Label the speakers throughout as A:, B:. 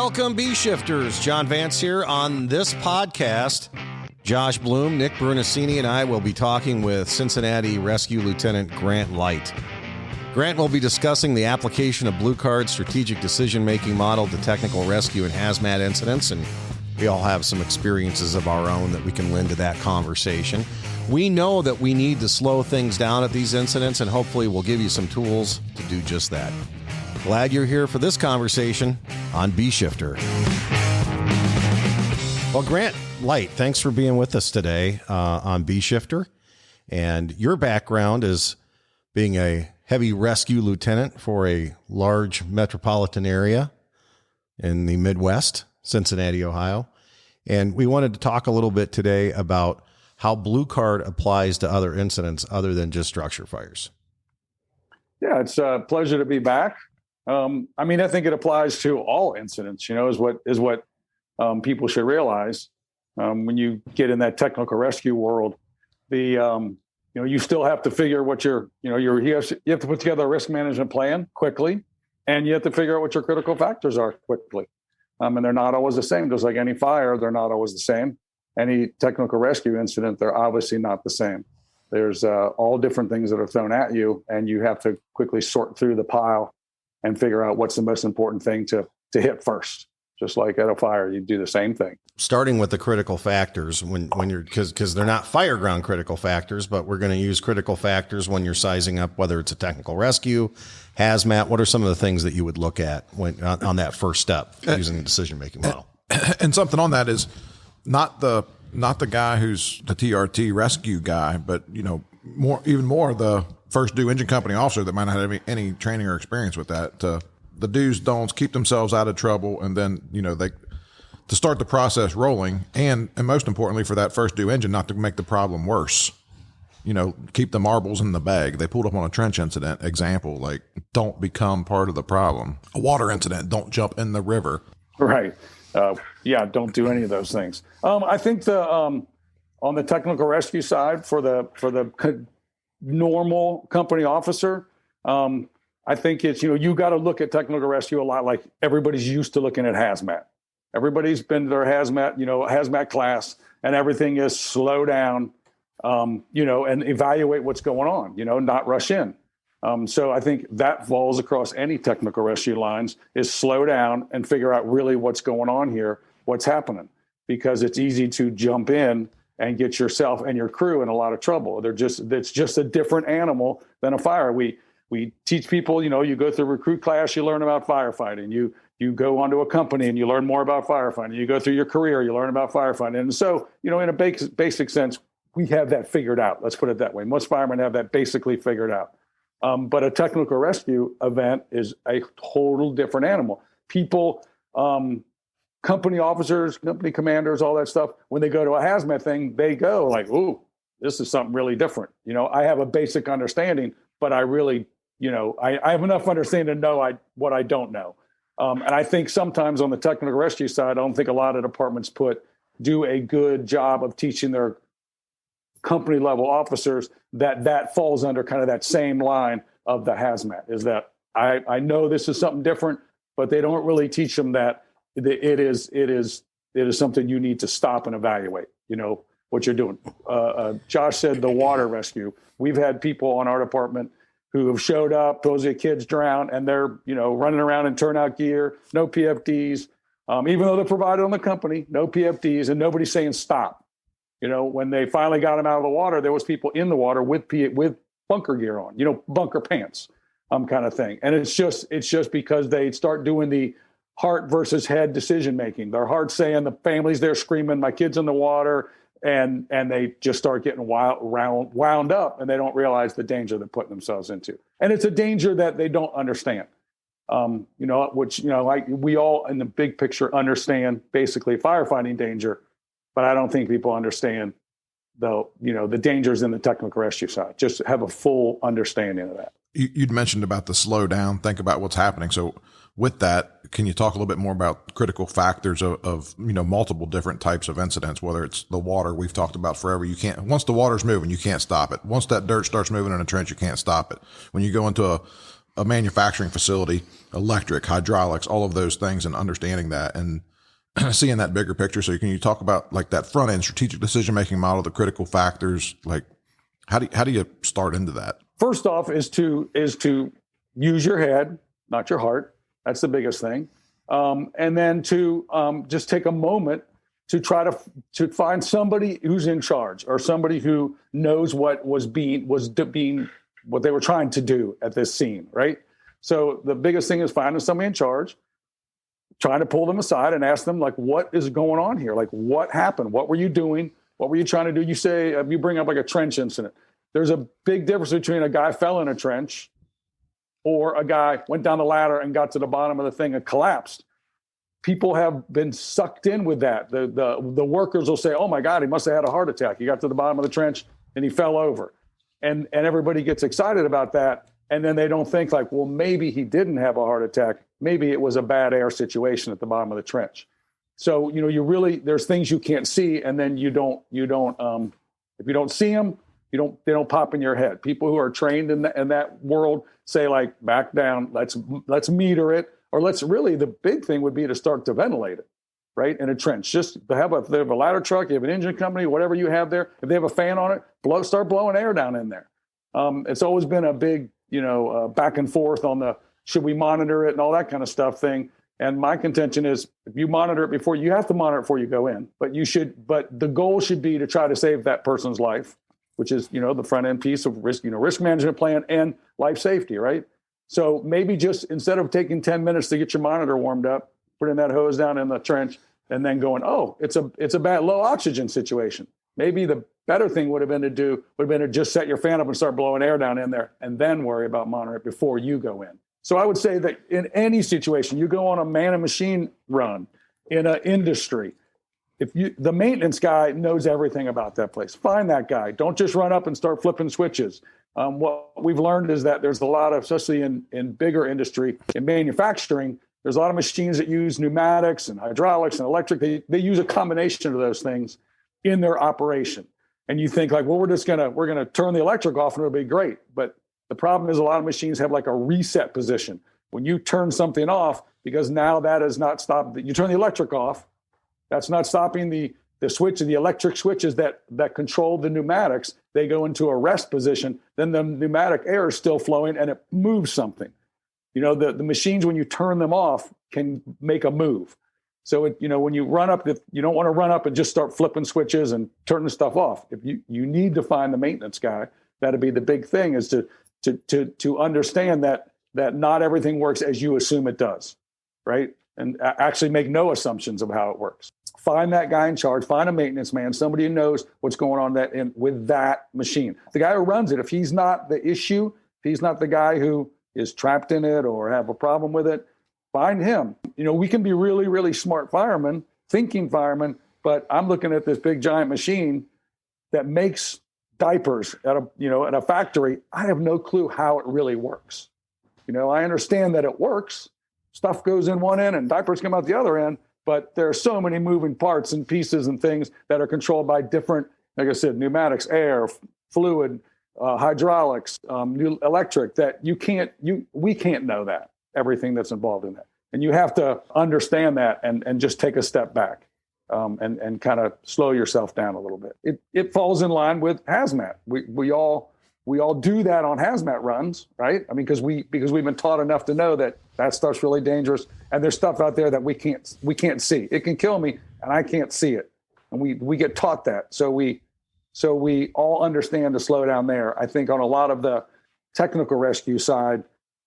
A: Welcome, Bee Shifters. John Vance here. On this podcast, Josh Blum, Nick Brunacini, and I will be talking with Cincinnati Rescue Lieutenant Grant Light. Grant will be discussing the application of Blue Card's strategic decision-making model to technical rescue and hazmat incidents, and we all have some experiences of our own that we can lend to that conversation. We know that we need to slow things down at these incidents, and hopefully we'll give you some tools to do just that. Glad you're here for this conversation on Bee Shifter. Well, Grant Light, thanks for being with us today on Bee Shifter. And your background is being a heavy rescue lieutenant for a large metropolitan area in the Midwest, Cincinnati, Ohio. And we wanted to talk a little bit today about how Blue Card applies to other incidents other than just structure fires.
B: Yeah, it's a pleasure to be back. I think it applies to all incidents, is what people should realize. When you get in that technical rescue world, you still have to figure what you have to put together a risk management plan quickly, and you have to figure out what your critical factors are quickly. And they're not always the same. Just like any fire, they're not always the same. Any technical rescue incident, they're obviously not the same. There's all different things that are thrown at you, and you have to quickly sort through the pile and figure out what's the most important thing to hit first. Just like at a fire, you do the same thing. Starting
A: with the critical factors when you're, because they're not fire ground critical factors, but we're going to use critical factors when you're sizing up whether it's a technical rescue, hazmat. What are some of the things that you would look at when on that first step using the decision-making model?
C: And something on that is not the guy who's the TRT rescue guy, but even more the first due engine company officer that might not have any training or experience with that. The do's, don'ts, keep themselves out of trouble, and then to start the process rolling, and most importantly for that first due engine, not to make the problem worse. Keep the marbles in the bag. They pulled up on a trench incident example, like don't become part of the problem. A water incident, don't jump in the river.
B: Right. Don't do any of those things. I think on the technical rescue side for the normal company officer, I think it's, you got to look at technical rescue a lot like everybody's used to looking at hazmat. Everybody's been to their hazmat class, and everything is slow down, and evaluate what's going on, not rush in. So I think that falls across any technical rescue lines is slow down and figure out really what's going on here, what's happening, because it's easy to jump in and get yourself and your crew in a lot of trouble. It's just a different animal than a fire. We teach people, you go through recruit class, you learn about firefighting. You go onto a company and you learn more about firefighting. You go through your career, you learn about firefighting. And so, in a basic sense, we have that figured out. Let's put it that way. Most firemen have that basically figured out. But a technical rescue event is a total different animal. People, company officers, company commanders, all that stuff, when they go to a hazmat thing, they go like, ooh, this is something really different. I have a basic understanding, but I really, I have enough understanding to know what I don't know. And I think sometimes on the technical rescue side, I don't think a lot of departments do a good job of teaching their company level officers that falls under kind of that same line of the hazmat, is that I know this is something different, but they don't really teach them that it is something you need to stop and evaluate, what you're doing. Josh said the water rescue. We've had people on our department who have showed up, those kids drown, and they're, running around in turnout gear, no PFDs, even though they're provided on the company, no PFDs, and nobody's saying stop. When they finally got them out of the water, there was people in the water with bunker gear on, bunker pants, kind of thing. And it's just because they start doing the heart versus head decision making. Their heart's saying the family's there screaming, my kid's in the water, and they just start getting wound up, and they don't realize the danger they're putting themselves into. And it's a danger that they don't understand. Like we all in the big picture understand basically firefighting danger, but I don't think people understand the dangers in the technical rescue side. Just have a full understanding of that.
C: You'd mentioned about the slow down, think about what's happening. So with that, can you talk a little bit more about critical factors of multiple different types of incidents, whether it's the water we've talked about forever. You can't, once the water's moving, you can't stop it. Once that dirt starts moving in a trench, you can't stop it. When you go into a manufacturing facility, electric, hydraulics, all of those things, and understanding that and seeing that bigger picture. So can you talk about like that front end strategic decision-making model, the critical factors, like how do you start into that?
B: First off is to use your head, not your heart. That's the biggest thing. And then to just take a moment to try to find somebody who's in charge or somebody who knows what was being what they were trying to do at this scene, right? So the biggest thing is finding somebody in charge, trying to pull them aside and ask them, like, what is going on here? Like, what happened? What were you doing? What were you trying to do? You say, you bring up like a trench incident. There's a big difference between a guy fell in a trench or a guy went down the ladder and got to the bottom of the thing and collapsed. People have been sucked in with that. The workers will say, oh my God, he must have had a heart attack. He got to the bottom of the trench and he fell over. And everybody gets excited about that. And then they don't think like, well, maybe he didn't have a heart attack. Maybe it was a bad air situation at the bottom of the trench. So, there's things you can't see. And then if you don't see them, they don't pop in your head. People who are trained in that world say like, back down, let's meter it. Or the big thing would be to start to ventilate it, right? In a trench. Just if they have a ladder truck, you have an engine company, whatever you have there, if they have a fan on it, start blowing air down in there. It's always been a big, back and forth on the, should we monitor it and all that kind of stuff thing. And my contention is if you monitor it you have to monitor it before you go in, but the goal should be to try to save that person's life, which is, the front end piece of risk management plan and life safety, right? So maybe just instead of taking 10 minutes to get your monitor warmed up, putting that hose down in the trench and then going, oh, it's a bad low oxygen situation. Maybe the better thing would have been to just set your fan up and start blowing air down in there and then worry about monitoring it before you go in. So I would say that in any situation, you go on a man and machine run in an industry, the maintenance guy knows everything about that place. Find that guy. Don't just run up and start flipping switches. What we've learned is that there's a lot of, especially in bigger industry, in manufacturing, there's a lot of machines that use pneumatics and hydraulics and electric. They use a combination of those things in their operation. And you think like, well, we're going to turn the electric off and it'll be great. But the problem is a lot of machines have like a reset position. When you turn something off, because now that is not stopped, you turn the electric off, that's not stopping the switch and the electric switches that control the pneumatics. They go into a rest position. Then the pneumatic air is still flowing and it moves something. The machines, when you turn them off, can make a move. So, when you run up, you don't want to run up and just start flipping switches and turning stuff off. If you need to find the maintenance guy, that'd be the big thing, is to understand that not everything works as you assume it does, right? And actually make no assumptions of how it works. Find that guy in charge, find a maintenance man, somebody who knows what's going on with that machine. The guy who runs it, if he's not the issue, if he's not the guy who is trapped in it or have a problem with it, find him. We can be really, really smart firemen, thinking firemen, but I'm looking at this big giant machine that makes diapers at a factory. I have no clue how it really works. I understand that it works. Stuff goes in one end and diapers come out the other end, but there are so many moving parts and pieces and things that are controlled by different, like I said, pneumatics, air, fluid, hydraulics, electric, that we can't know that, everything that's involved in that. And you have to understand that and just take a step back and kind of slow yourself down a little bit. It falls in line with hazmat. We all do that on hazmat runs, right? I mean, because we've been taught enough to know that stuff's really dangerous, and there's stuff out there that we can't see. It can kill me, and I can't see it, and we get taught that. So we all understand to slow down there. I think on a lot of the technical rescue side,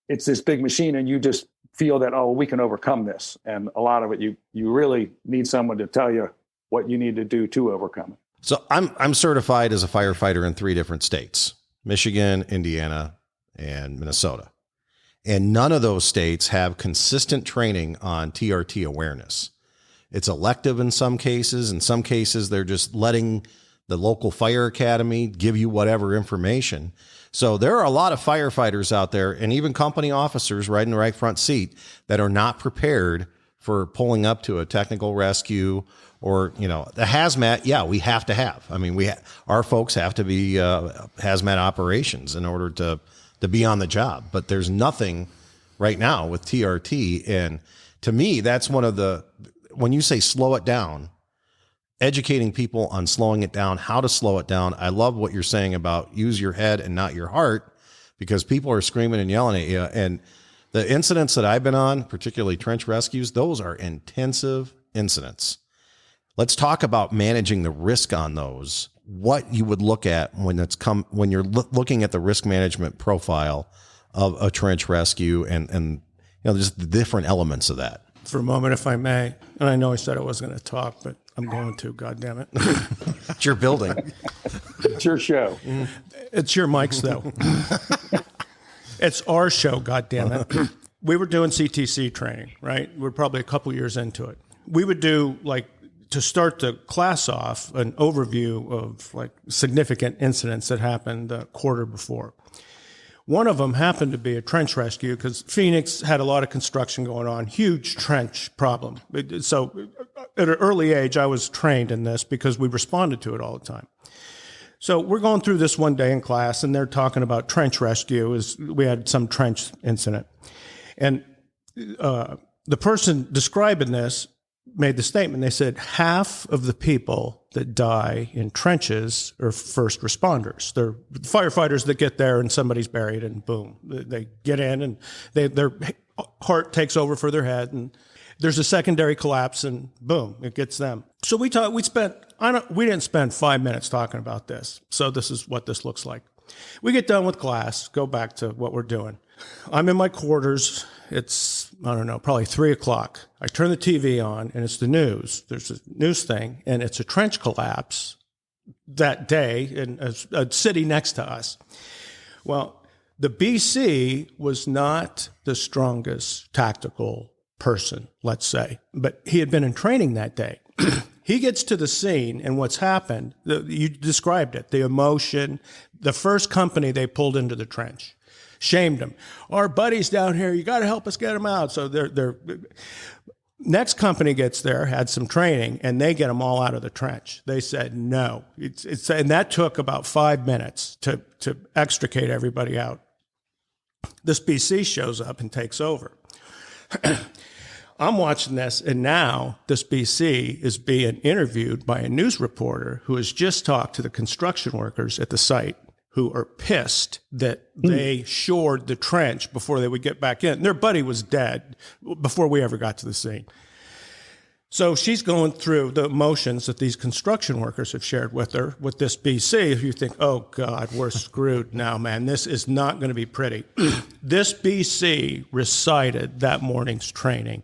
B: it's this big machine, and you just feel that, we can overcome this, and a lot of it you really need someone to tell you what you need to do to overcome it.
A: So I'm certified as a firefighter in 3 different states: Michigan, Indiana, and Minnesota. And none of those states have consistent training on TRT awareness. It's elective in some cases. In some cases, they're just letting the local fire academy give you whatever information. So there are a lot of firefighters out there, and even company officers right in the right front seat, that are not prepared for pulling up to a technical rescue or, the hazmat. Yeah, we have to have. I mean, our folks have to be hazmat operations in order to to be on the job. But there's nothing right now with TRT. And to me, that's one of the, when you say slow it down, educating people on slowing it down, how to slow it down. I love what you're saying about use your head and not your heart, because people are screaming and yelling at you. And the incidents that I've been on, particularly trench rescues, those are intensive incidents. Let's talk about managing the risk on those. What you would look at when you're looking at the risk management profile of a trench rescue, and just the different elements of that.
D: For a moment, if I may, and I know I said I wasn't going to talk, but I'm going to, God damn it.
A: It's your building.
B: It's your show.
D: It's your mics, though. It's our show, God damn it. We were doing CTC training, right? We're probably a couple years into it. We would do, to start the class off, an overview of significant incidents that happened the quarter before. One of them happened to be a trench rescue because Phoenix had a lot of construction going on, huge trench problem. So at an early age, I was trained in this because we responded to it all the time. So we're going through this one day in class, and they're talking about trench rescue. We had some trench incident. And the person describing this made the statement. They said half of the people that die in trenches are first responders. They're firefighters that get there and somebody's buried, and boom, they get in and their heart takes over for their head, and there's a secondary collapse, and boom, it gets them. So we didn't spend 5 minutes talking about this. So this is what this looks like. We get done with class, go back to what we're doing. I'm in my quarters. It's, probably 3:00. I turn the TV on, and it's the news. There's a news thing, and it's a trench collapse that day in a city next to us. Well, the BC was not the strongest tactical person, let's say, but he had been in training that day. He gets to the scene, and what's happened, you described it, the emotion, the first company they pulled into the trench. Shamed him. Our buddy's down here. You got to help us get him out. So they're next company gets there, had some training, and they get them all out of the trench. They said no. And that took about 5 minutes to extricate everybody out. This BC shows up and takes over. I'm watching this, and now this BC is being interviewed by a news reporter who has just talked to the construction workers at the site, who are pissed that they shored the trench before they would get back in. Their buddy was dead before we ever got to the scene. So she's going through the emotions that these construction workers have shared with her with this BC. If you think, oh, God, we're screwed now, man. This is not going to be pretty. This BC recited that morning's training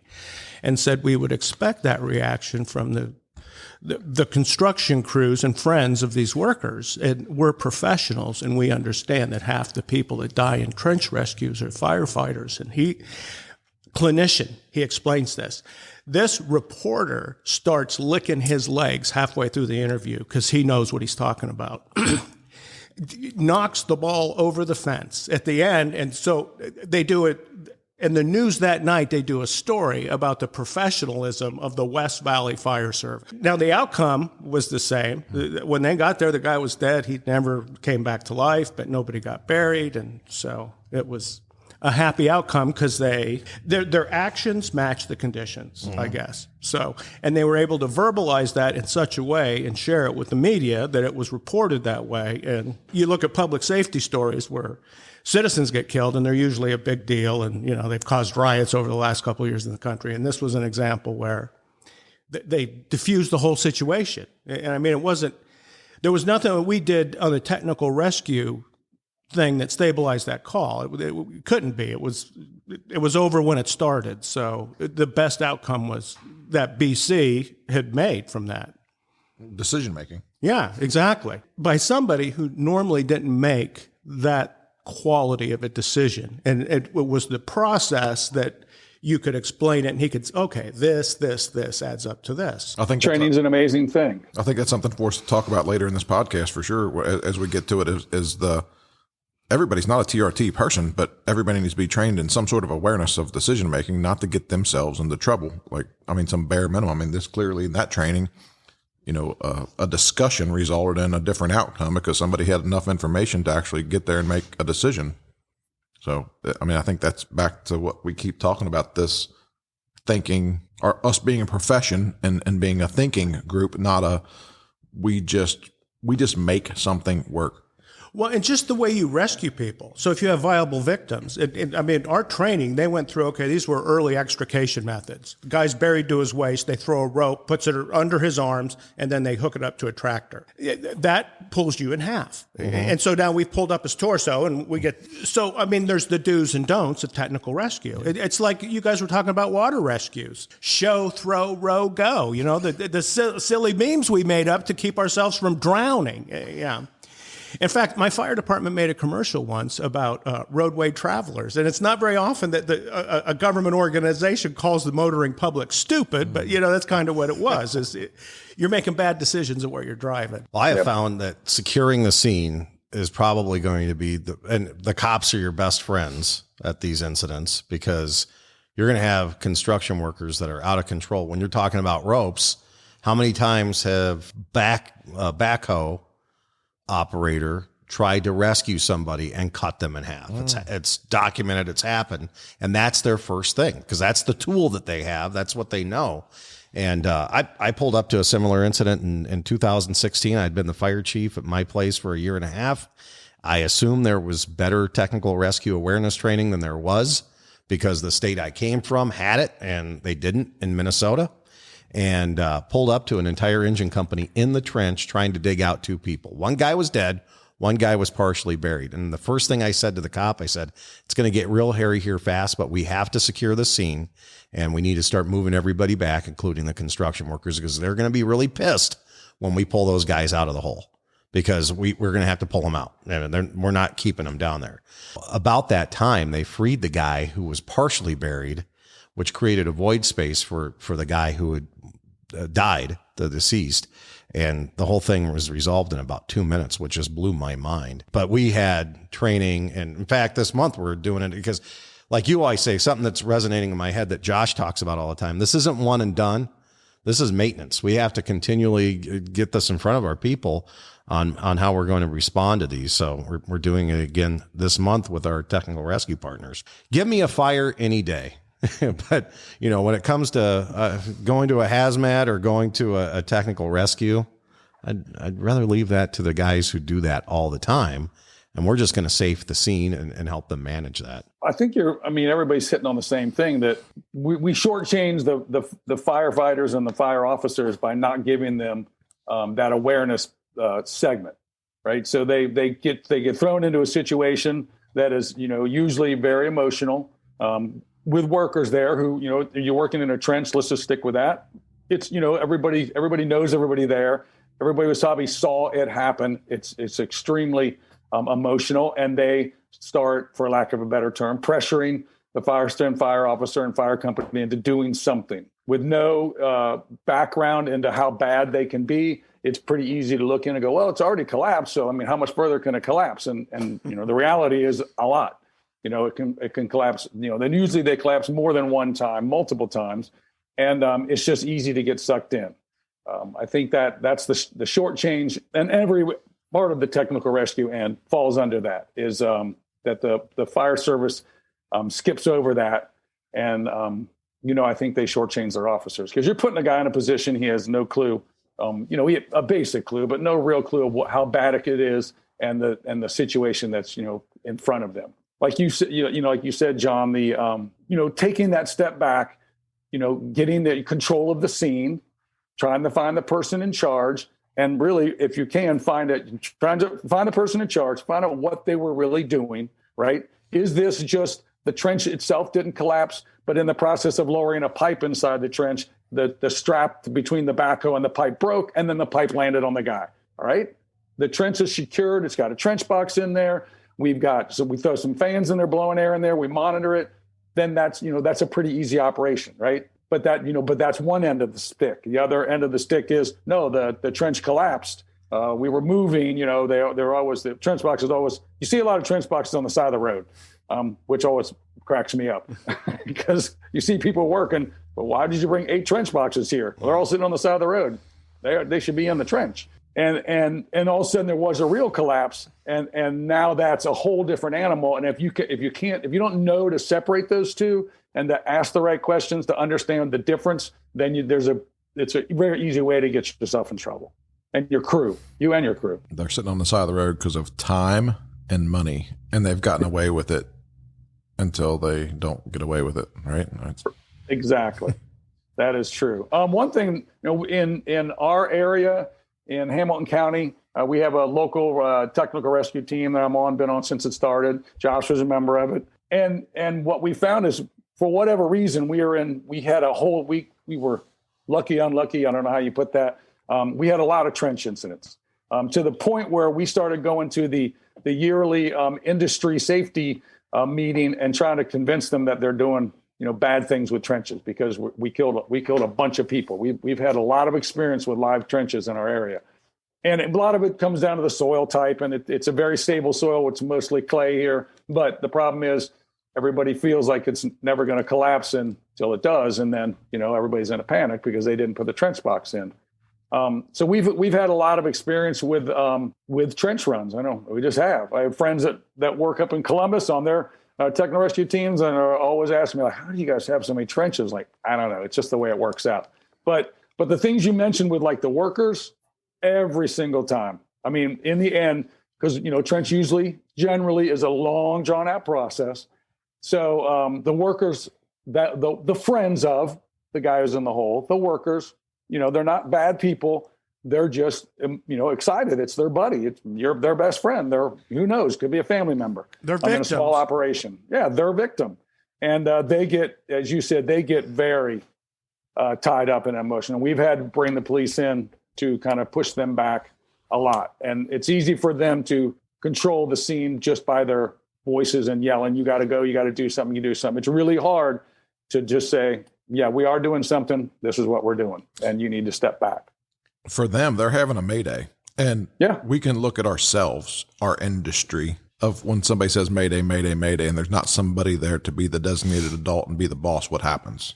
D: and said we would expect that reaction from the construction crews and friends of these workers. And we're professionals, and we understand that half the people that die in trench rescues are firefighters. And clinician, he explains this. This reporter starts licking his legs halfway through the interview because he knows what he's talking about. Knocks the ball over the fence at the end. And so they do it. In the news that night, they do a story about the professionalism of the West Valley Fire Service. Now, the outcome was the same. When they got there, the guy was dead. He never came back to life, but nobody got buried. And so it was a happy outcome because their actions matched the conditions, I guess. So, and they were able to verbalize that in such a way and share it with the media that it was reported that way. And you look at public safety stories where citizens get killed, and they're usually a big deal, and they've caused riots over the last couple of years in the country. And this was an example where they diffused the whole situation. And I mean, there was nothing that we did on the technical rescue thing that stabilized that call. It couldn't be. It was over when it started. So the best outcome was that BC had made from that.
C: Decision making.
D: Yeah, exactly. By somebody who normally didn't make that quality of a decision. And it was the process that you could explain it, and he could, okay, this adds up to this.
C: I think
B: training's an amazing thing.
C: I think that's something for us to talk about later in this podcast for sure. As we get to it, is everybody's not a TRT person, but everybody needs to be trained in some sort of awareness of decision making, not to get themselves into trouble. Some bare minimum. This clearly in that training, a discussion resulted in a different outcome because somebody had enough information to actually get there and make a decision. So, I mean, I think that's back to what we keep talking about, this thinking, or us being a profession and being a thinking group, not a, we just make something work.
D: Well, and just the way you rescue people. So if you have viable victims, I mean, our training, they went through, okay, these were early extrication methods. The guy's buried to his waist, they throw a rope, puts it under his arms, and then they hook it up to a tractor. That pulls you in half. Mm-hmm. And so now we've pulled up his torso, and we get, so, I mean, there's the do's and don'ts of technical rescue. It's like you guys were talking about water rescues. Show, throw, row, go. You know, the silly memes we made up to keep ourselves from drowning. Yeah. In fact, my fire department made a commercial once about roadway travelers, and it's not very often that a government organization calls the motoring public stupid, but that's kind of what it was. You're making bad decisions of where you're driving.
A: Well, I have found that securing the scene is probably going to be and the cops are your best friends at these incidents, because you're going to have construction workers that are out of control. When you're talking about ropes, how many times have backhoe operator tried to rescue somebody and cut them in half? It's documented, it's happened, and that's their first thing, because that's the tool that they have, that's what they know. And I pulled up to a similar incident in 2016. I'd been the fire chief at my place for a year and a half. I assume there was better technical rescue awareness training than there was, because the state I came from had it and they didn't in Minnesota. And pulled up to an entire engine company in the trench trying to dig out two people. One guy was dead. One guy was partially buried. And the first thing I said to the cop, I said, it's going to get real hairy here fast, but we have to secure the scene, and we need to start moving everybody back, including the construction workers, because they're going to be really pissed when we pull those guys out of the hole, because we're going to have to pull them out. And we're not keeping them down there. About that time, they freed the guy who was partially buried, which created a void space for the guy who had died, the deceased. And the whole thing was resolved in about 2 minutes, which just blew my mind. But we had training. And in fact, this month we're doing it because, like you always say, something that's resonating in my head that Josh talks about all the time. This isn't one and done. This is maintenance. We have to continually get this in front of our people on how we're going to respond to these. So we're doing it again this month with our technical rescue partners. Give me a fire any day. But, when it comes to going to a hazmat or going to a technical rescue, I'd rather leave that to the guys who do that all the time. And we're just going to safe the scene and help them manage that.
B: I think everybody's hitting on the same thing, that we shortchange the firefighters and the fire officers by not giving them that awareness segment, right? So they get thrown into a situation that is, usually very emotional, with workers there who, you're working in a trench. Let's just stick with that. It's, everybody knows everybody there. Everybody probably saw it happen. It's extremely emotional, and they start, for lack of a better term, pressuring the fire officer and fire company into doing something with no background into how bad they can be. It's pretty easy to look in and go, well, it's already collapsed. So, how much further can it collapse? And the reality is a lot. It can collapse, then usually they collapse more than one time, multiple times. And it's just easy to get sucked in. I think that's the short change, and every part of the technical rescue end falls under that, is that the fire service skips over that. And, I think they shortchange their officers, because you're putting a guy in a position he has no clue, he had a basic clue, but no real clue of how bad it is and the situation that's, in front of them. Like you said, like you said, John, taking that step back, getting the control of the scene, trying to find the person in charge, and really, if you can, trying to find the person in charge, find out what they were really doing, right? Is this just the trench itself didn't collapse, but in the process of lowering a pipe inside the trench, the strap between the backhoe and the pipe broke, and then the pipe landed on the guy, all right? The trench is secured. It's got a trench box in there. We throw some fans in there, blowing air in there. We monitor it. Then that's a pretty easy operation, right? But that's one end of the stick. The other end of the stick is, no, the trench collapsed. We were moving, they're always, the trench boxes always, you see a lot of trench boxes on the side of the road, which always cracks me up because you see people working, but why did you bring 8 trench boxes here? Well, they're all sitting on the side of the road. They should be in the trench. and all of a sudden there was a real collapse, and now that's a whole different animal. And if you don't know to separate those two and to ask the right questions to understand the difference, then it's a very easy way to get yourself in trouble, and your crew, you and your crew.
C: They're sitting on the side of the road because of time and money, and they've gotten away with it until they don't get away with it, right?
B: Exactly. That is true. One thing, in our area, in Hamilton County, we have a local technical rescue team that I'm on, been on since it started. Josh was a member of it. And what we found is, for whatever reason, we had a whole week, we were lucky, unlucky, I don't know how you put that. We had a lot of trench incidents, to the point where we started going to the yearly industry safety meeting and trying to convince them that they're doing bad things with trenches, because we killed a bunch of people. We've had a lot of experience with live trenches in our area, and a lot of it comes down to the soil type. And it's a very stable soil. It's mostly clay here, but the problem is everybody feels like it's never going to collapse until it does, and then everybody's in a panic because they didn't put the trench box in. So we've had a lot of experience with trench runs. I know we just have. I have friends that work up in Columbus on their technical rescue teams, and are always asking me, like, how do you guys have so many trenches? Like, I don't know. It's just the way it works out. But the things you mentioned with, like, the workers, every single time. I mean, in the end, because trench generally is a long, drawn out process. So the workers, that the friends of the guy who's in the hole, the workers, they're not bad people. They're just, excited. It's their buddy. It's their best friend. Who knows, could be a family member.
D: They're victims.
B: In a small operation. Yeah, they're a victim. And they get, as you said, very tied up in emotion. And we've had to bring the police in to kind of push them back a lot. And it's easy for them to control the scene just by their voices and yelling, you got to go, you got to do something, you do something. It's really hard to just say, yeah, we are doing something. This is what we're doing. And you need to step back.
C: For them, they're having a Mayday. And we can look at ourselves, our industry, of when somebody says Mayday, Mayday, Mayday, and there's not somebody there to be the designated adult and be the boss, what happens?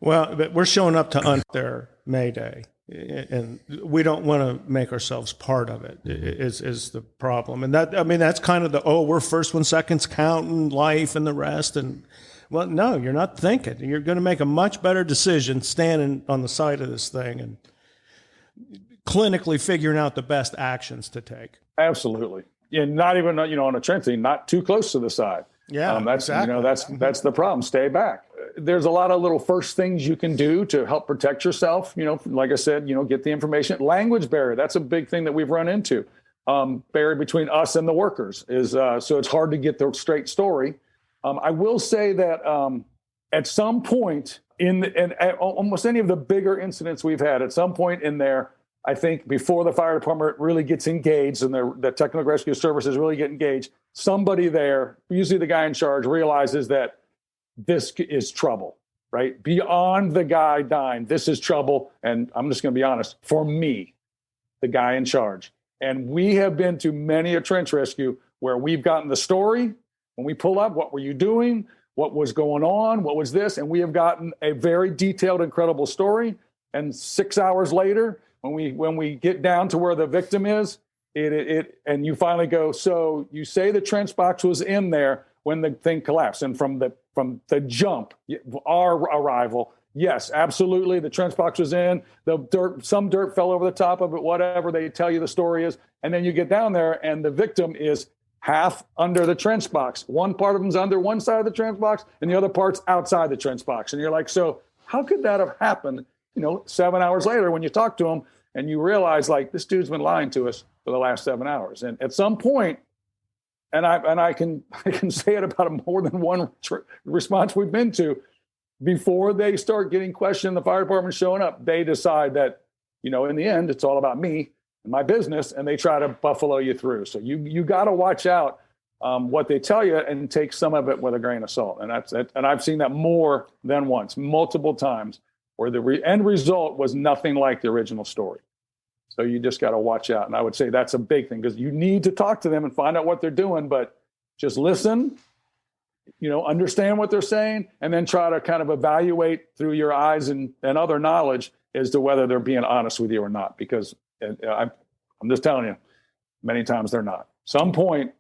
D: Well, but we're showing up to their Mayday, and we don't want to make ourselves part of it, is the problem. And that's kind of we're first one, seconds counting life and the rest. And well, no, you're not thinking. You're going to make a much better decision standing on the side of this thing and clinically figuring out the best actions to take.
B: Absolutely. And not even, on a trench scene, not too close to the side.
D: Yeah,
B: that's
D: exactly.
B: That's the problem. Stay back. There's a lot of little first things you can do to help protect yourself. Like I said, get the information. Language barrier. That's a big thing that we've run into. Barrier between us and the workers is, so it's hard to get the straight story. I will say that at some point in almost any of the bigger incidents we've had, at some point in there, I think before the fire department really gets engaged and the technical rescue services really get engaged, somebody there, usually the guy in charge, realizes that this is trouble, right? Beyond the guy dying, this is trouble. And I'm just going to be honest, for me, the guy in charge. And we have been to many a trench rescue where we've gotten the story. When we pull up, what were you doing? What was going on? What was this? And we have gotten a very detailed, incredible story. And 6 hours later, when we get down to where the victim is, and you finally go, so you say the trench box was in there when the thing collapsed. And from the jump, our arrival, yes, absolutely, the trench box was in. Some dirt fell over the top of it, whatever they tell you the story is. And then you get down there, and the victim is half under the trench box. One part of them's under one side of the trench box, and the other part's outside the trench box. And you're like, so how could that have happened? 7 hours later, when you talk to him and you realize, like, this dude's been lying to us for the last 7 hours. And at some point, and I can say it about more than one response we've been to, before they start getting questioned, the fire department showing up, they decide that, in the end, it's all about me and my business, and they try to buffalo you through. So you got to watch out what they tell you and take some of it with a grain of salt. And that's it. And I've seen that more than once, multiple times, where the end result was nothing like the original story. So you just got to watch out. And I would say that's a big thing, because you need to talk to them and find out what they're doing, but just listen, understand what they're saying, and then try to kind of evaluate through your eyes and other knowledge as to whether they're being honest with you or not. Because I'm just telling you, many times they're not. Some point,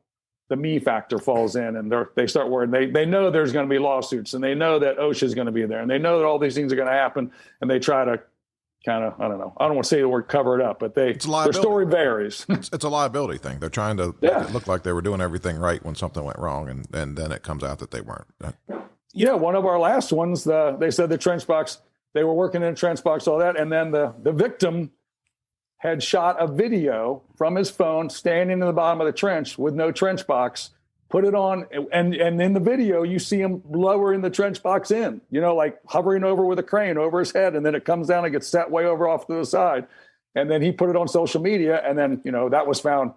B: the me factor falls in, and they start worrying. They know there's going to be lawsuits, and they know that OSHA is going to be there, and they know that all these things are going to happen, and they try to kind of, I don't know. I don't want to say the word cover it up, but their story varies.
C: It's a liability thing. They're trying to make it look like they were doing everything right when something went wrong, and then it comes out that they weren't.
B: Yeah, one of our last ones, they said the trench box, they were working in a trench box, all that, and then the victim had shot a video from his phone standing in the bottom of the trench with no trench box, put it on, and in the video, you see him lowering the trench box in, like hovering over with a crane over his head, and then it comes down and gets set way over off to the side. And then he put it on social media, and then, that was found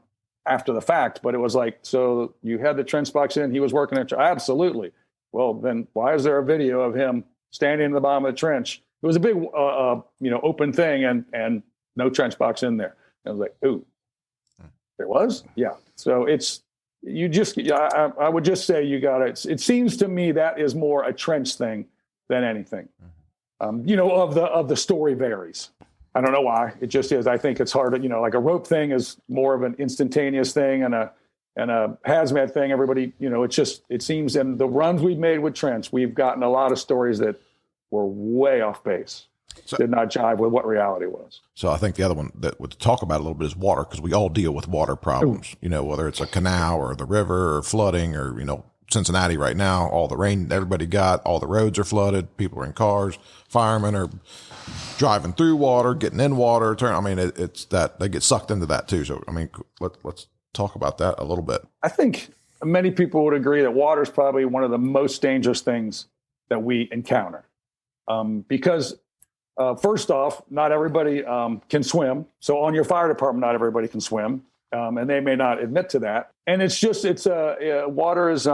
B: after the fact, but it was like, so you had the trench box in, he was working at, absolutely. Well, then why is there a video of him standing in the bottom of the trench? It was a big, open thing, and no trench box in there. And I was like, ooh, there was? Yeah. So I would just say you got it. It seems to me that is more a trench thing than anything. Of the story varies. I don't know why. It just is. I think it's hard to, like a rope thing is more of an instantaneous thing, and a hazmat thing, everybody, it seems in the runs we've made with trench, we've gotten a lot of stories that were way off base. Did not jive with what reality was.
C: So I think the other one that would talk about a little bit is water, because we all deal with water problems, whether it's a canal or the river or flooding or, Cincinnati right now, all the rain everybody got, all the roads are flooded, people are in cars, firemen are driving through water, getting in water. It's that they get sucked into that too. So, let's talk about that a little bit.
B: I think many people would agree that water is probably one of the most dangerous things that we encounter. Because first off, not everybody can swim. So on your fire department, not everybody can swim, and they may not admit to that. And water is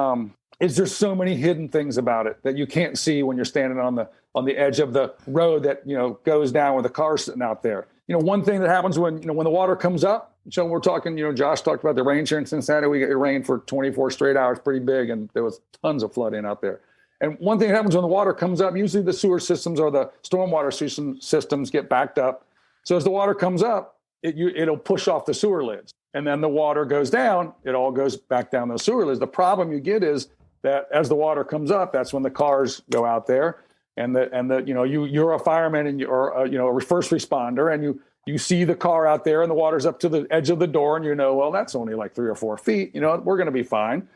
B: there's so many hidden things about it that you can't see when you're standing on the edge of the road that goes down with the car sitting out there. One thing that happens when the water comes up. So we're talking. Josh talked about the rain here in Cincinnati. We get rain for 24 straight hours, pretty big, and there was tons of flooding out there. And one thing that happens when the water comes up, usually the sewer systems or the stormwater systems get backed up. So as the water comes up, it'll push off the sewer lids. And then the water goes down, it all goes back down those sewer lids. The problem you get is that as the water comes up, that's when the cars go out there. And you're a fireman and you're a first responder, and you see the car out there and the water's up to the edge of the door, and well, that's only like 3 or 4 feet. We're going to be fine.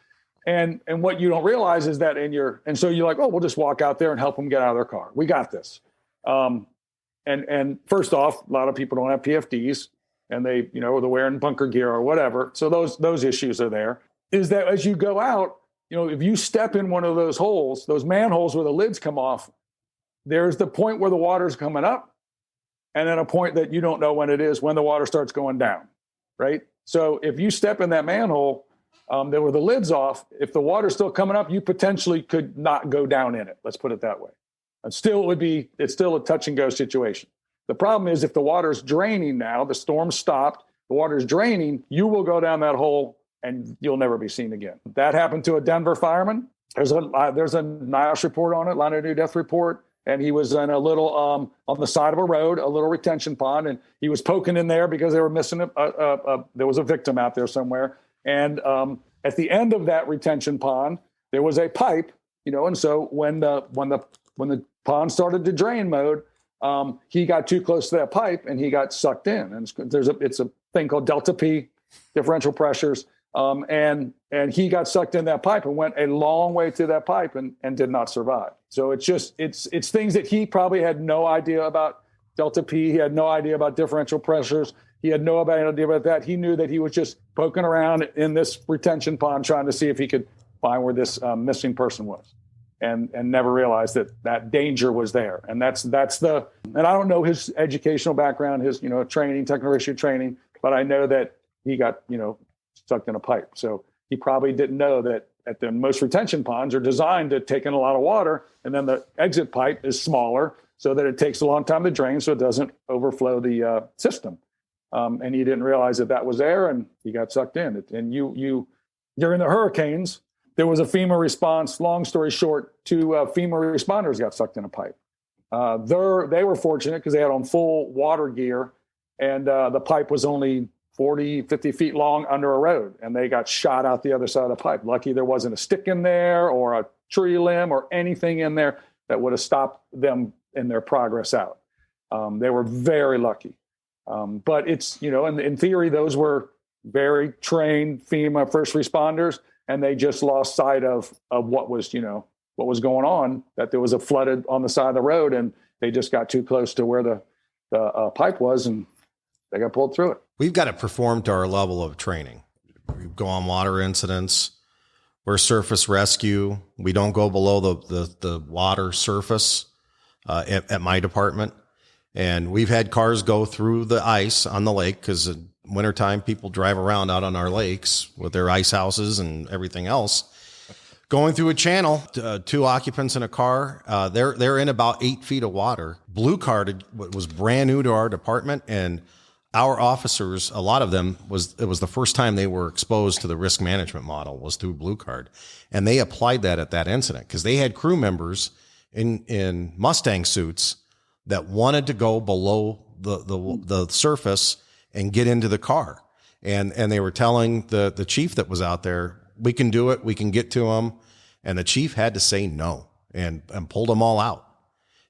B: And what you don't realize is that and so you're like, oh, we'll just walk out there and help them get out of their car. We got this. And first off, a lot of people don't have PFDs, and they're wearing bunker gear or whatever. So those issues are there. Is that as you go out, if you step in one of those holes, those manholes where the lids come off, there's the point where the water's coming up, and then a point that you don't know when it is, when the water starts going down, right? So if you step in that manhole, there were the lids off. If the water's still coming up, you potentially could not go down in it. Let's put it that way. And still, it's still a touch and go situation. The problem is if the water's draining now, the storm stopped, the water's draining, you will go down that hole and you'll never be seen again. That happened to a Denver fireman. There's a NIOSH report on it, line of new death report. And he was in a little, on the side of a road, a little retention pond, and he was poking in there because they were missing there was a victim out there somewhere. And at the end of that retention pond, there was a pipe, and so when the pond started to drain mode, he got too close to that pipe and he got sucked in. And it's a thing called delta P, differential pressures. And he got sucked in that pipe and went a long way to that pipe and did not survive. So it's things that he probably had no idea about delta P. He had no idea about differential pressures. He had no idea about that. He knew that he was just poking around in this retention pond trying to see if he could find where this missing person was, and never realized that danger was there. And that's and I don't know his educational background, his training, technical issue training, but I know that he got sucked in a pipe. So he probably didn't know that most retention ponds are designed to take in a lot of water, and then the exit pipe is smaller so that it takes a long time to drain so it doesn't overflow the system. And he didn't realize that was there, and he got sucked in. And during the hurricanes, there was a FEMA response. Long story short, 2 FEMA responders got sucked in a pipe. They were fortunate because they had on full water gear, and the pipe was only 40, 50 feet long under a road, and they got shot out the other side of the pipe. Lucky there wasn't a stick in there or a tree limb or anything in there that would have stopped them in their progress out. They were very lucky. But it's, in theory, those were very trained FEMA first responders, and they just lost sight of what was going on, that there was a flooded on the side of the road, and they just got too close to where the pipe was, and they got pulled through it.
A: We've got to perform to our level of training. We go on water incidents. We're surface rescue. We don't go below the water surface at my department. And we've had cars go through the ice on the lake because in wintertime, people drive around out on our lakes with their ice houses and everything else. Going through a channel, 2 occupants in a car, they're in about 8 feet of water. Blue Card was brand new to our department, and our officers, a lot of them, it was the first time they were exposed to the risk management model was through Blue Card. And they applied that at that incident because they had crew members in Mustang suits that wanted to go below the surface and get into the car. And they were telling the chief that was out there, we can do it, we can get to them. And the chief had to say no and pulled them all out.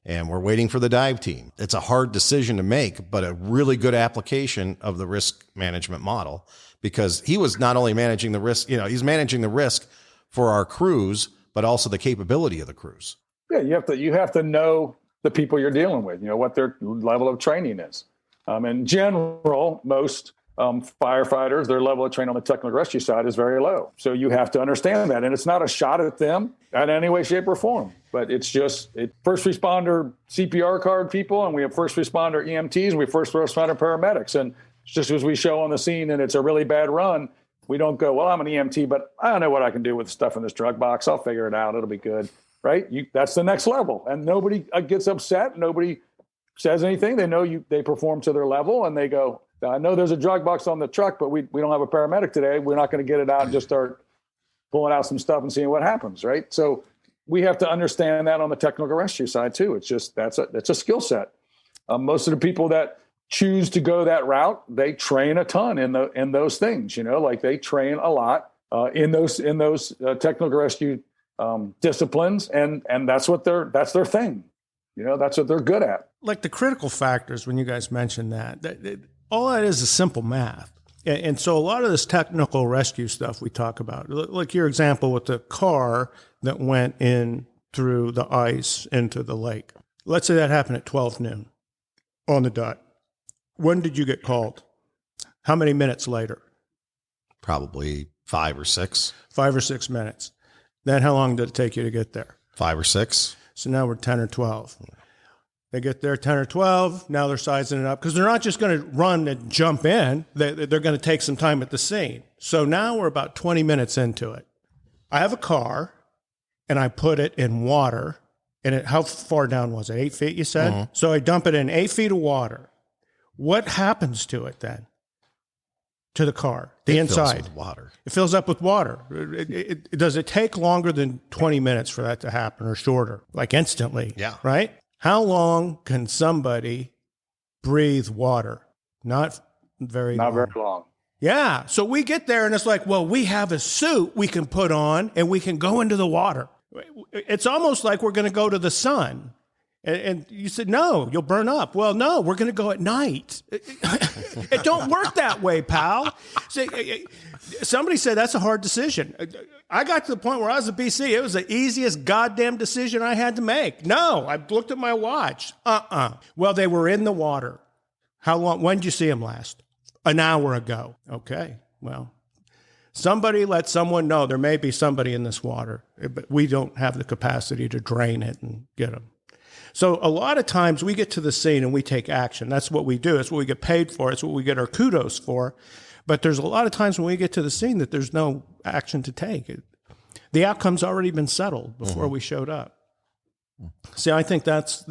A: And we're waiting for the dive team. It's a hard decision to make, but a really good application of the risk management model, because he was not only managing the risk, he's managing the risk for our crews, but also the capability of the crews.
B: Yeah, you have to know the people you're dealing with, what their level of training is. In general, most firefighters, their level of training on the technical rescue side is very low. So you have to understand that. And it's not a shot at them in any way, shape, or form. But it's just first responder CPR card people, and we have first responder EMTs, and we have first responder paramedics. And just as we show on the scene and it's a really bad run, we don't go, well, I'm an EMT, but I don't know what I can do with the stuff in this drug box. I'll figure it out. It'll be good. Right? That's the next level. And nobody gets upset. Nobody says anything. They know they perform to their level, and they go, I know there's a drug box on the truck, but we don't have a paramedic today. We're not going to get it out and just start pulling out some stuff and seeing what happens. Right? So we have to understand that on the technical rescue side too. It's just, that's a skill set. Most of the people that choose to go that route, they train a ton in those things, like they train a lot in those technical rescue disciplines, and that's their thing. That's what they're good at.
D: Like the critical factors, when you guys mentioned that all that is simple math. And so a lot of this technical rescue stuff we talk about, like your example with the car that went in through the ice into the lake. Let's say that happened at 12 noon on the dot. When did you get called? How many minutes later?
A: Probably 5 or 6.
D: 5 or 6 minutes. Then how long did it take you to get there?
A: 5 or 6.
D: So now we're 10 or 12. They get there 10 or 12. Now they're sizing it up because they're not just going to run and jump in. They're going to take some time at the scene. So now we're about 20 minutes into it. I have a car, and I put it in water. And how far down was it? 8 feet, you said? Mm-hmm. So I dump it in 8 feet of water. What happens to it then? To the car, the inside.
A: Fills with water.
D: It fills up with water. Does it take longer than 20 minutes for that to happen, or shorter? Like instantly?
A: Yeah.
D: Right? How long can somebody breathe water? Not very
B: long.
D: Yeah. So we get there and it's like, well, we have a suit we can put on and we can go into the water. It's almost like we're going to go to the sun. And you said, no, you'll burn up. Well, no, we're going to go at night. It don't work that way, pal. Somebody said that's a hard decision. I got to the point where I was at BC. It was the easiest goddamn decision I had to make. No, I looked at my watch. Well, they were in the water. How long? When did you see them last? An hour ago. Okay, well, somebody let someone know there may be somebody in this water, but we don't have the capacity to drain it and get them. So a lot of times we get to the scene and we take action. That's what we do. It's what we get paid for. It's what we get our kudos for. But there's a lot of times when we get to the scene that there's no action to take. The outcome's already been settled before we showed up. See, I think that's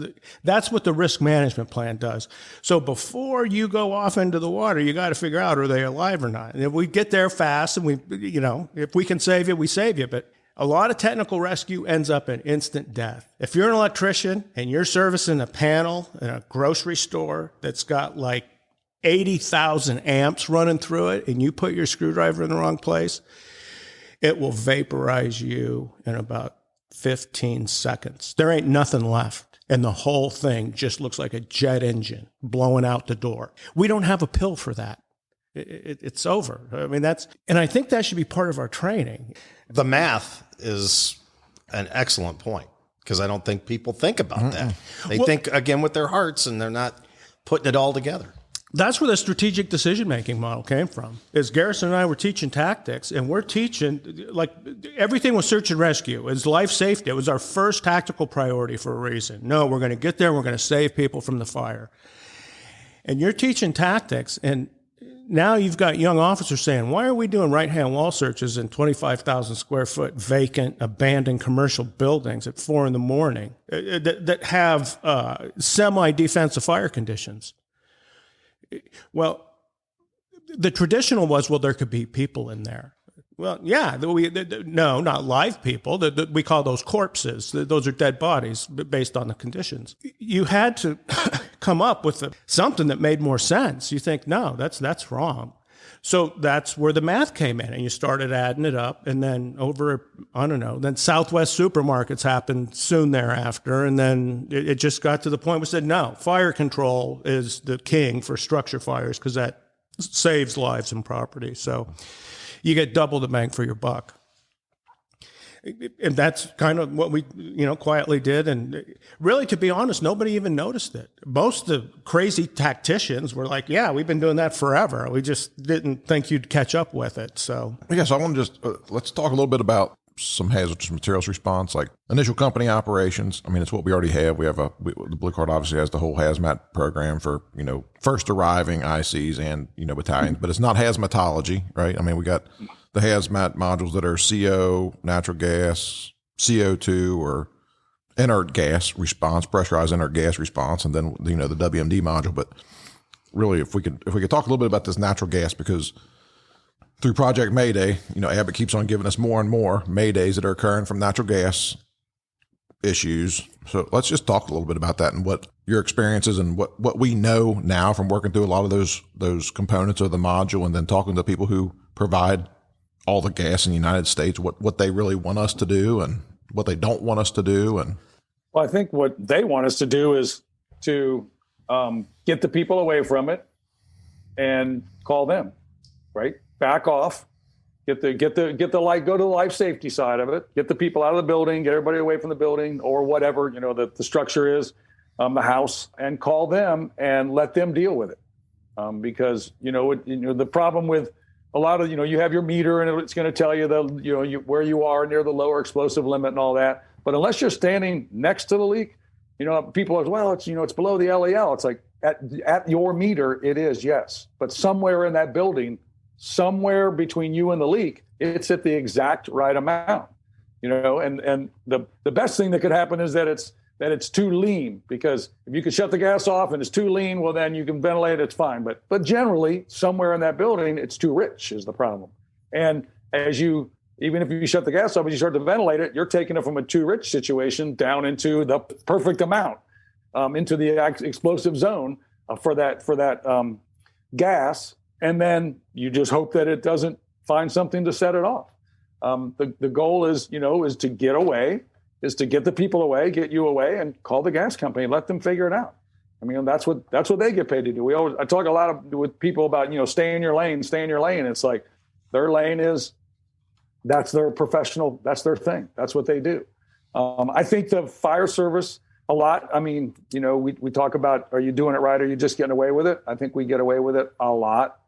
D: what the risk management plan does. So before you go off into the water, you got to figure out, are they alive or not? And if we get there fast and if we can save you, we save you. But a lot of technical rescue ends up in instant death. If you're an electrician and you're servicing a panel in a grocery store that's got like 80,000 amps running through it and you put your screwdriver in the wrong place, it will vaporize you in about 15 seconds. There ain't nothing left. And the whole thing just looks like a jet engine blowing out the door. We don't have a pill for that. It's over. I mean, and I think that should be part of our training.
A: The math is an excellent point because I don't think people think about that. They think, again, with their hearts and they're not putting it all together.
D: That's where the strategic decision-making model came from. Is Garrison and I were teaching tactics, and we're teaching, like, everything was search and rescue. It was life safety. It was our first tactical priority for a reason. No, we're going to get there, we're going to save people from the fire. And you're teaching tactics, and now you've got young officers saying, why are we doing right-hand wall searches in 25,000 square foot vacant, abandoned commercial buildings at 4 a.m. that have semi-defensive fire conditions? Well, the traditional was, well, there could be people in there. Well, yeah, no, not live people. We call those corpses. Those are dead bodies based on the conditions. You had to come up with something that made more sense. You think, no, that's wrong. So that's where the math came in, and you started adding it up, and then then Southwest supermarkets happened soon thereafter, and then it just got to the point we said, no, fire control is the king for structure fires because that saves lives and property. So you get double the bang for your buck. And that's kind of what we, quietly did. And really, to be honest, nobody even noticed it. Most of the crazy tacticians were like, yeah, we've been doing that forever. We just didn't think you'd catch up with it. So,
C: I want to just, let's talk a little bit about some hazardous materials response, like initial company operations. I mean, it's what we already have. We have the Blue Card obviously has the whole hazmat program for, first arriving ICs and, battalions, but it's not hazmatology, right? I mean, we got the hazmat modules that are CO, natural gas, CO2, or inert gas response, pressurized inert gas response, and then, the WMD module. But really, if we could talk a little bit about this natural gas, because through Project Mayday, Abbott keeps on giving us more and more Maydays that are occurring from natural gas issues. So let's just talk a little bit about that and what your experiences and what we know now from working through a lot of those components of the module, and then talking to people who provide all the gas in the United States, what they really want us to do and what they don't want us to do. And
B: well, I think what they want us to do is to get the people away from it and call them, right? Back off, get the light, go to the life safety side of it, get the people out of the building, get everybody away from the building or whatever, the structure is, the house, and call them and let them deal with it. Because, the problem with a lot of, you have your meter and it's going to tell you where you are near the lower explosive limit and all that. But unless you're standing next to the leak, people are, well, it's below the LEL. It's like at your meter, it is, yes. But somewhere in that building, somewhere between you and the leak, it's at the exact right amount, and the best thing that could happen is that it's too lean, because if you could shut the gas off and it's too lean, well, then you can ventilate, it's fine. But generally somewhere in that building, it's too rich is the problem. And even if you shut the gas off and you start to ventilate it, you're taking it from a too rich situation down into the perfect amount, into the explosive zone for that gas. And then you just hope that it doesn't find something to set it off. The goal is to get away, is to get the people away, get you away, and call the gas company, let them figure it out. I mean, that's what they get paid to do. I talk a lot with people about, stay in your lane. It's like their lane that's their professional, that's their thing. That's what they do. I think the fire service a lot. I mean, we talk about, are you doing it right? Are you just getting away with it? I think we get away with it a lot.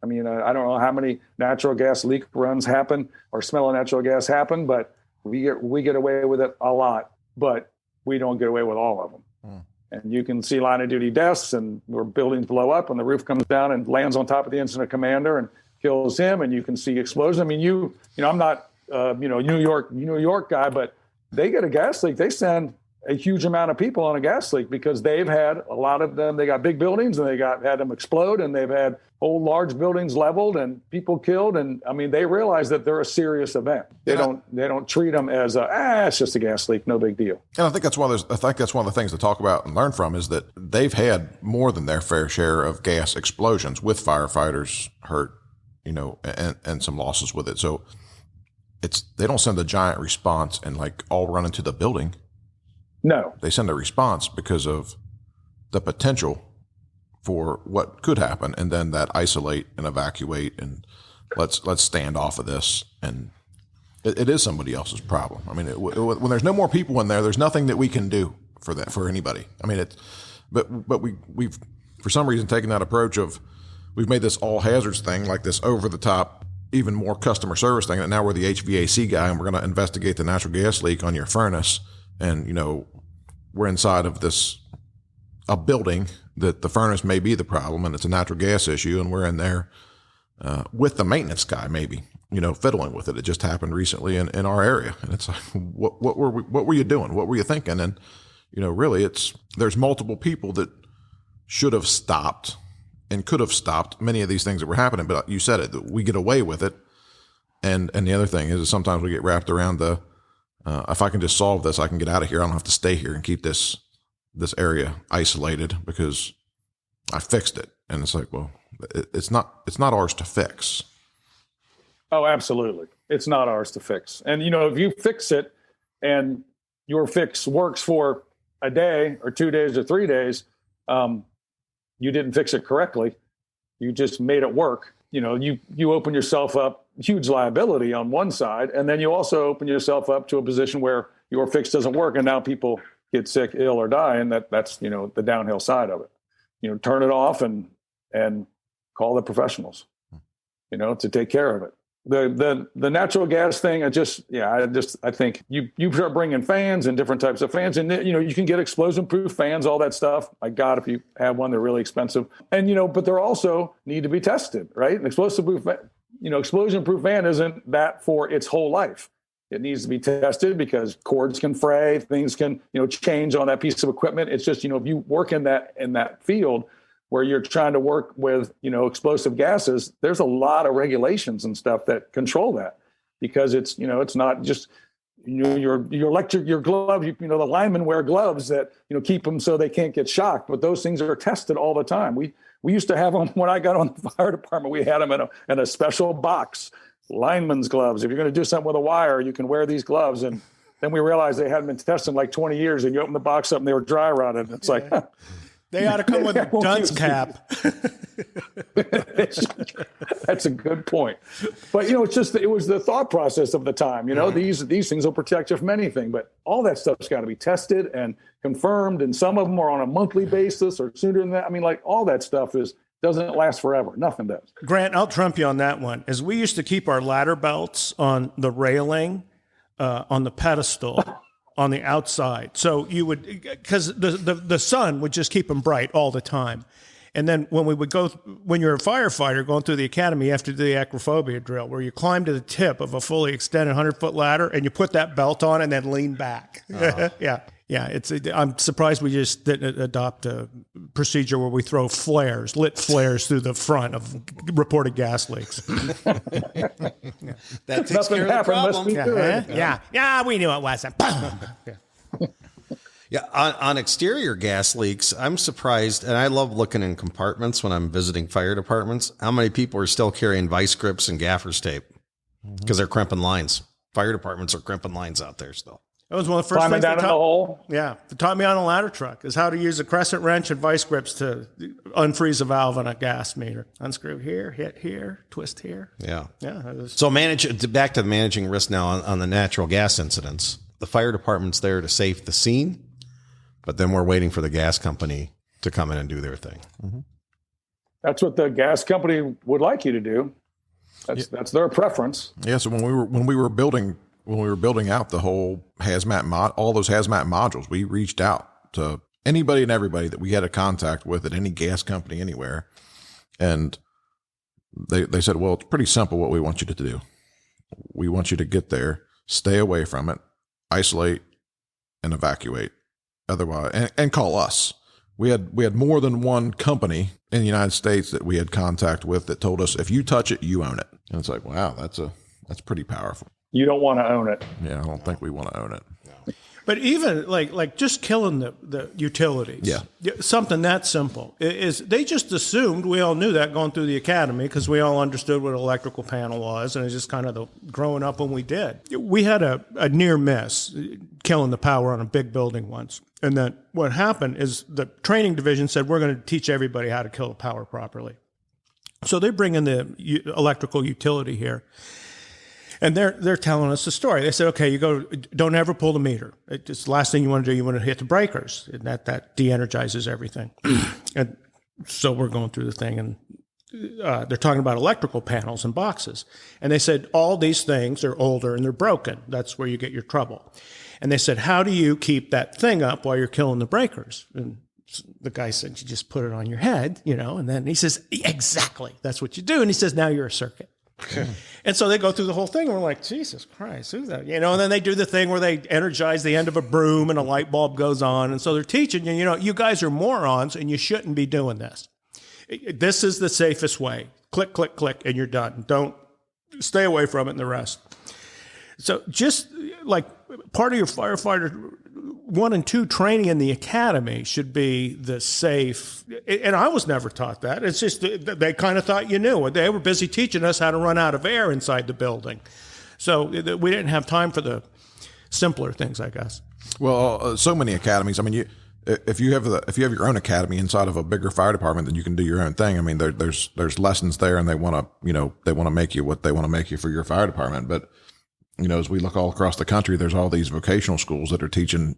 B: I mean, I don't know how many natural gas leak runs happen or smell of natural gas happen, but we get away with it a lot, but we don't get away with all of them. And you can see line of duty deaths where buildings blow up and the roof comes down and lands on top of the incident commander and kills him. And you can see explosions. I mean, I'm not, New York guy, but they get a gas leak. They send a huge amount of people on a gas leak because they've had a lot of them. They got big buildings and had them explode, and they've had whole large buildings leveled and people killed. And I mean, they realize that they're a serious event. They don't treat them as it's just a gas leak, no big deal.
C: And I think that's one of the things to talk about and learn from is that they've had more than their fair share of gas explosions with firefighters hurt, and some losses with it. So they don't send a giant response and like all run into the building.
B: No,
C: they send a response because of the potential for what could happen, and then that isolate and evacuate and let's stand off of this. And it is somebody else's problem. I mean, when there's no more people in there, there's nothing that we can do for anybody. I mean, but we've for some reason taken that approach of we've made this all hazards thing, like this over the top, even more customer service thing. And now we're the HVAC guy, and we're going to investigate the natural gas leak on your furnace. And, we're inside of a building that the furnace may be the problem and it's a natural gas issue. And we're in there with the maintenance guy, maybe, fiddling with it. It just happened recently in our area. And it's like, what were you doing? What were you thinking? And, really there's multiple people that should have stopped and could have stopped many of these things that were happening. But you said it, that we get away with it. And the other thing is sometimes we get wrapped around if I can just solve this, I can get out of here. I don't have to stay here and keep this area isolated because I fixed it. And it's like, well, it's not ours to fix.
B: Oh, absolutely. It's not ours to fix. And, if you fix it and your fix works for a day or 2 days or 3 days, you didn't fix it correctly. You just made it work. You open yourself up huge liability on one side, and then you also open yourself up to a position where your fix doesn't work, and now people get sick, ill, or die, and that's the downhill side of it. Turn it off and call the professionals, to take care of it. The natural gas thing, I think you start bringing fans and different types of fans, and you can get explosion-proof fans, all that stuff. My God, if you have one, they're really expensive, and but they're also need to be tested, right? An explosion-proof fan isn't that for its whole life. It needs to be tested because cords can fray, things can change on that piece of equipment. It's just if you work in that field where you're trying to work with, explosive gases, there's a lot of regulations and stuff that control that because it's not just, your gloves, the linemen wear gloves that, keep them so they can't get shocked, but those things are tested all the time. We used to have them when I got on the fire department, we had them in a special box, lineman's gloves. If you're going to do something with a wire, you can wear these gloves. And then we realized they hadn't been tested in like 20 years and you open the box up and they were dry rotted. It's like,
D: they ought to come with a dunce cap.
B: That's a good point. But, it was the thought process of the time. These things will protect you from anything. But all that stuff's got to be tested and confirmed. And some of them are on a monthly basis or sooner than that. I mean, like all that stuff doesn't last forever. Nothing does.
D: Grant, I'll trump you on that one. As we used to keep our ladder belts on the railing, on the pedestal, on the outside. So you would, because the sun would just keep them bright all the time. And then when you're a firefighter going through the academy, you have to do the acrophobia drill where you climb to the tip of a fully extended 100-foot ladder and you put that belt on and then lean back. Yeah. Yeah, I'm surprised we just didn't adopt a procedure where we throw lit flares through the front of reported gas leaks.
A: That takes care of the problem.
D: Yeah, we knew it wasn't.
A: Yeah, on exterior gas leaks, I'm surprised, and I love looking in compartments when I'm visiting fire departments, how many people are still carrying vice grips and gaffer's tape because they're crimping lines. Fire departments are crimping lines out there still.
D: That was one of the first
B: things
D: things
B: they taught.
D: Yeah, they taught me on a ladder truck is how to use a crescent wrench and vice grips to unfreeze a valve on a gas meter. Unscrew here, hit here, twist here.
A: Yeah.
D: Yeah.
A: So back to managing risk now on the natural gas incidents. The fire department's there to safe the scene, but then we're waiting for the gas company to come in and do their thing.
C: Mm-hmm.
B: That's what the gas company would like you to do. That's their preference.
C: Yeah. So when we were building out the whole hazmat all those hazmat modules, we reached out to anybody and everybody that we had a contact with at any gas company anywhere. And they said, well, it's pretty simple what we want you to do. We want you to get there, stay away from it, isolate and evacuate. otherwise, and call us. We had more than one company in the United States that we had contact with that told us, if you touch it, you own it. And it's like, wow, that's pretty powerful.
B: You don't want to own it.
C: Yeah, I don't think we want to own it.
D: But even like just killing the utilities, something that simple is they just assumed we all knew that going through the academy because we all understood what an electrical panel was, and it's just kind of the growing up when we did. We had a near miss killing the power on a big building once, and then what happened is the training division said we're going to teach everybody how to kill the power properly. So they bring in the electrical utility here. And they're telling us the story. They said, okay, don't ever pull the meter. It's the last thing you want to do. You want to hit the breakers. And that de-energizes everything. And so we're going through the thing, and they're talking about electrical panels and boxes. And they said, all these things are older and they're broken. That's where you get your trouble. And they said, how do you keep that thing up while you're killing the breakers? And the guy said, you just put it on your head, And then he says, exactly. That's what you do. And he says, now you're a circuit. And so they go through the whole thing, and we're like, Jesus Christ, who's that? And then they do the thing where they energize the end of a broom and a light bulb goes on. And so they're teaching you, you guys are morons and you shouldn't be doing this. This is the safest way. Click, click, click, and you're done. Don't stay away from it and the rest. So just like part of your firefighter 1 and 2 training in the academy should be the safe. And I was never taught that. It's just they kind of thought you knew. They were busy teaching us how to run out of air inside the building. So we didn't have time for the simpler things, I guess.
C: Well, so many academies. I mean, if you have your own academy inside of a bigger fire department, then you can do your own thing. I mean, there's lessons there, and they want to make you what they want to make you for your fire department. But as we look all across the country, there's all these vocational schools that are teaching,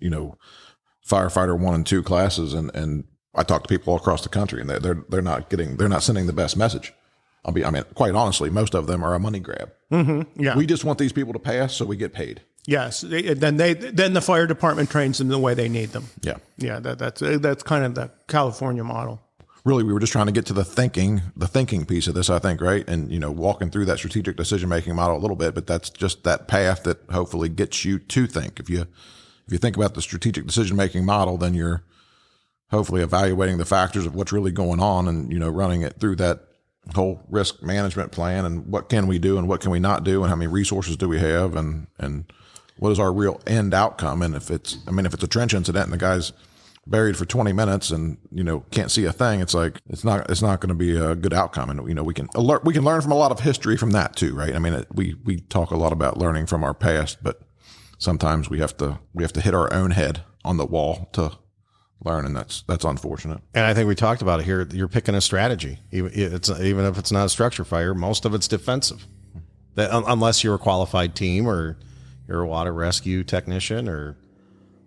C: firefighter 1 and 2 classes. And I talk to people all across the country, and they're not sending the best message. Quite honestly, most of them are a money grab.
D: Mm-hmm. Yeah.
C: We just want these people to pass so we get paid.
D: Yes. Then the fire department trains them the way they need them.
C: Yeah.
D: Yeah. That's kind of the California model.
C: Really, we were just trying to get to the thinking piece of this, I think, right? And, walking through that strategic decision-making model a little bit, but that's just that path that hopefully gets you to think. If you think about the strategic decision-making model, then you're hopefully evaluating the factors of what's really going on and, running it through that whole risk management plan and what can we do and what can we not do and how many resources do we have and what is our real end outcome. And if it's a trench incident and the guy's buried for 20 minutes and, can't see a thing, it's like, it's not going to be a good outcome. And, we can learn from a lot of history from that too, right? I mean, we talk a lot about learning from our past, but sometimes we have to hit our own head on the wall to learn. And that's unfortunate.
A: And I think we talked about it here. You're picking a strategy. Even if it's not a structure fire, most of it's defensive. Unless you're a qualified team or you're a water rescue technician or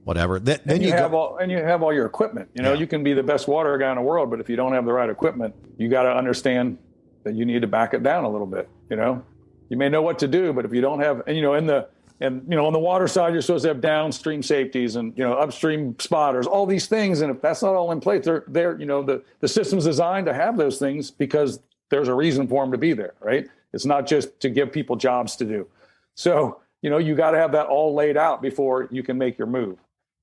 A: whatever. Then you have
B: all your equipment. You can be the best water guy in the world, but if you don't have the right equipment, you got to understand that you need to back it down a little bit. You may know what to do, but if you don't have, on the water side, you're supposed to have downstream safeties and upstream spotters, all these things. And if that's not all in place, they're the system's designed to have those things because there's a reason for them to be there, right? It's not just to give people jobs to do. So you got to have that all laid out before you can make your move.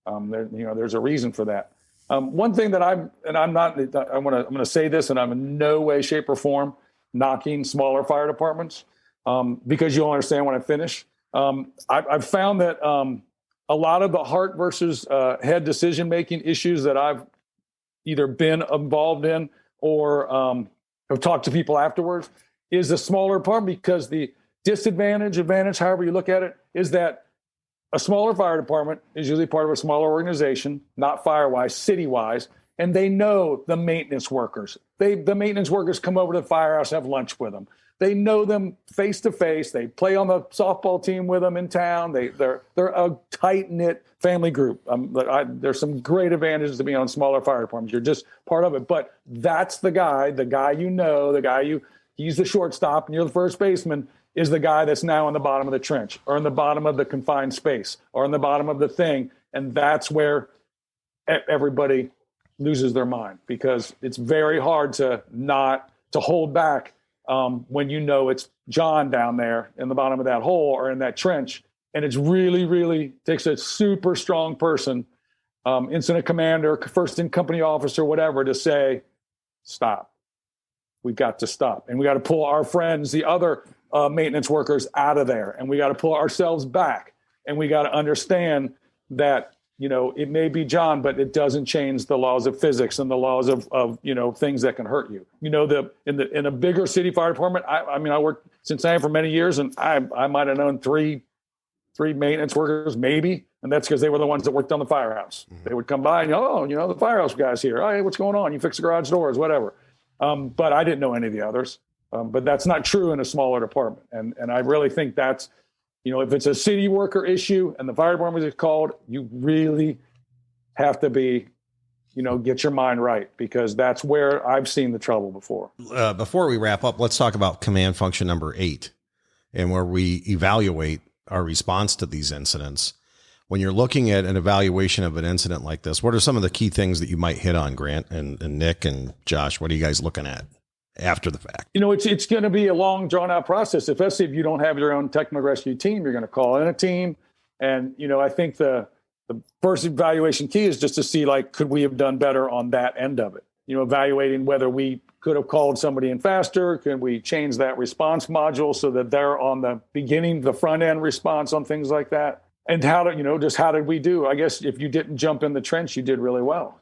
B: There's a reason for that. One thing that I'm going to say this, and I'm in no way, shape, or form knocking smaller fire departments because you'll understand when I finish. I've found that a lot of the heart versus head decision-making issues that I've either been involved in or have talked to people afterwards is the smaller part, because the advantage, however you look at it, is that a smaller fire department is usually part of a smaller organization, not fire-wise, city-wise, and they know the maintenance workers. The maintenance workers come over to the firehouse, have lunch with them. They know them face to face. They play on the softball team with them in town. They're a tight-knit family group. There's some great advantages to being on smaller fire departments. You're just part of it. But that's the guy he's the shortstop and you're the first baseman, is the guy that's now in the bottom of the trench or in the bottom of the confined space or in the bottom of the thing. And that's where everybody loses their mind, because it's very hard to hold back when it's John down there in the bottom of that hole or in that trench. And it's really, really takes a super strong person incident commander, first in company officer, whatever, to say, stop. We've got to stop. And we got to pull our friends, the other maintenance workers, out of there. And we got to pull ourselves back. And we got to understand that, it may be John, but it doesn't change the laws of physics and the laws of things that can hurt you. In a bigger city fire department, I worked in Cincinnati for many years, and I might have known three maintenance workers, maybe. And that's because they were the ones that worked on the firehouse. Mm-hmm. They would come by and, the firehouse guy's here. Oh, hey, what's going on? You fix the garage doors, whatever. But I didn't know any of the others. But that's not true in a smaller department. And I really think that's, if it's a city worker issue and the fire department is called, you really have to be, get your mind right, because that's where I've seen the trouble before.
A: Before we wrap up, let's talk about command function number 8, and where we evaluate our response to these incidents. When you're looking at an evaluation of an incident like this, what are some of the key things that you might hit on, Grant and Nick and Josh? What are you guys looking at after the fact?
B: It's going to be a long, drawn-out process. Especially if you don't have your own technical rescue team, you're going to call in a team. And, I think the first evaluation key is just to see, could we have done better on that end of it? Evaluating whether we could have called somebody in faster. Can we change that response module so that they're on the beginning, the front-end response on things like that? And how did we do? I guess if you didn't jump in the trench, you did really well.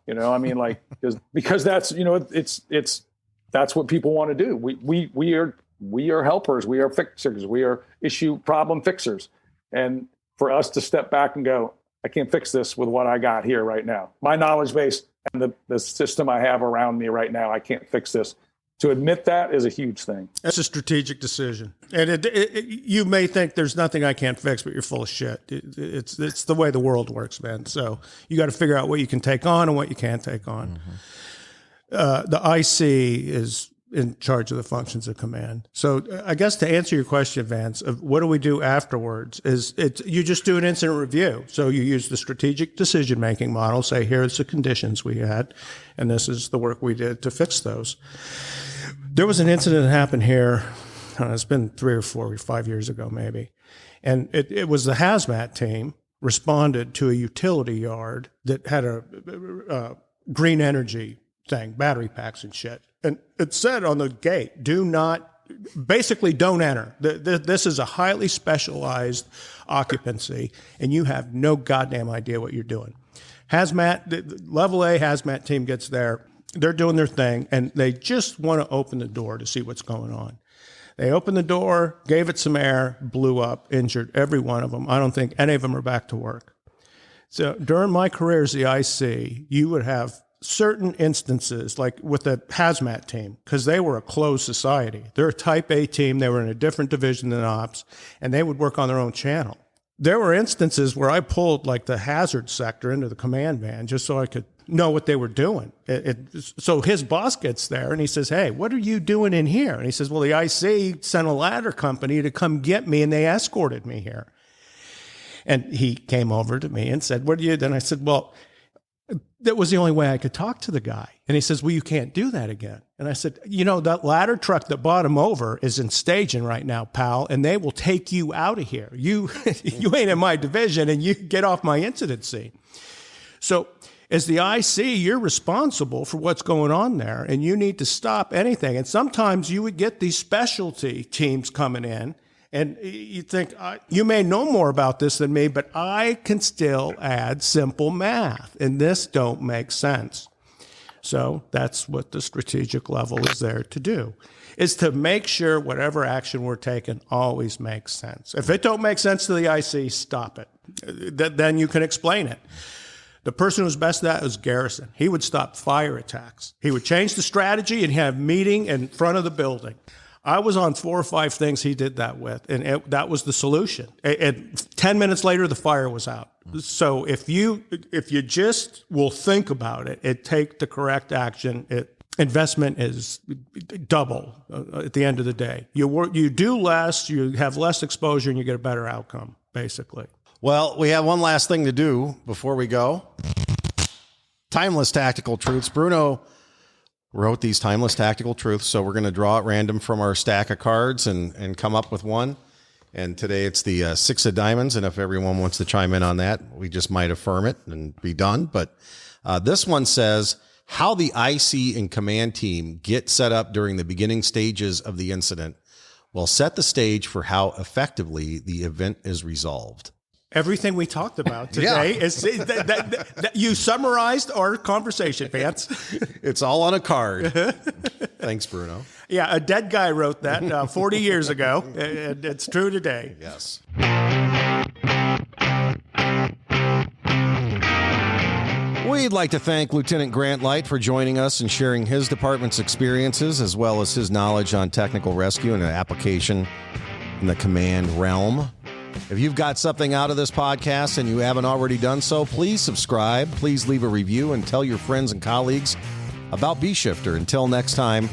B: Because that's, it's that's what people want to do. We are helpers. We are fixers. We are issue problem fixers. And for us to step back and go, I can't fix this with what I got here right now. My knowledge base and the system I have around me right now, I can't fix this. To admit that is a huge thing.
D: That's a strategic decision. And you may think there's nothing I can't fix, but you're full of shit. It's the way the world works, man. So you got to figure out what you can take on and what you can't take on. Mm-hmm. The IC is in charge of the functions of command. So I guess to answer your question, Vance, of what do we do afterwards, you just do an incident review. So you use the strategic decision-making model, say, here's the conditions we had, and this is the work we did to fix those. There was an incident that happened here, it's been 3 or 4 or 5 years ago maybe, and it was the hazmat team responded to a utility yard that had a green energy thing, battery packs and shit. And it said on the gate, don't enter. This is a highly specialized occupancy, and you have no goddamn idea what you're doing. Hazmat, level A hazmat team gets there. They're doing their thing, and they just want to open the door to see what's going on. They opened the door, gave it some air, blew up, injured every one of them. I don't think any of them are back to work. So during my career as the IC, you would have certain instances, like with the hazmat team, because they were a closed society. They're a type A team. They were in a different division than ops, and they would work on their own channel. There were instances where I pulled the hazard sector into the command van just so I could know what they were doing. So his boss gets there and he says, hey, what are you doing in here? And he says, well, the IC sent a ladder company to come get me, and they escorted me here. And he came over to me and said, what do you do? And I said, well, that was the only way I could talk to the guy. And he says, well, you can't do that again. And I said, that ladder truck that brought him over is in staging right now, pal, and they will take you out of here. You ain't in my division, and you get off my incident scene. So as the IC, you're responsible for what's going on there, and you need to stop anything. And sometimes you would get these specialty teams coming in, and you think, you may know more about this than me, but I can still add simple math, and this don't make sense. So that's what the strategic level is there to do, is to make sure whatever action we're taking always makes sense. If it don't make sense to the IC, stop it. Then you can explain it. The person who's best at that was Garrison. He would stop fire attacks. He would change the strategy and have a meeting in front of the building. I was on 4 or 5 things he did that with, and that was the solution. And 10 minutes later, the fire was out. So if you just will think about it, take the correct action, investment is double at the end of the day. You do less, you have less exposure, and you get a better outcome, basically.
A: Well, we have one last thing to do before we go. Timeless tactical truths. Bruno wrote these timeless tactical truths, so we're going to draw at random from our stack of cards and come up with one. And today it's the 6 of diamonds. And if everyone wants to chime in on that, we just might affirm it and be done. But this one says how the IC and command team get set up during the beginning stages of the incident will set the stage for how effectively the event is resolved.
D: Everything we talked about today is that you summarized our conversation, Vance.
A: It's all on a card. Thanks, Bruno.
D: Yeah, a dead guy wrote that 40 years ago, and it's true today.
A: Yes. We'd like to thank Lieutenant Grant Light for joining us and sharing his department's experiences as well as his knowledge on technical rescue and application in the command realm. If you've got something out of this podcast and you haven't already done so, please subscribe, please leave a review, and tell your friends and colleagues about B-Shifter. Until next time,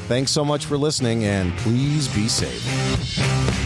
A: thanks so much for listening, and please be safe.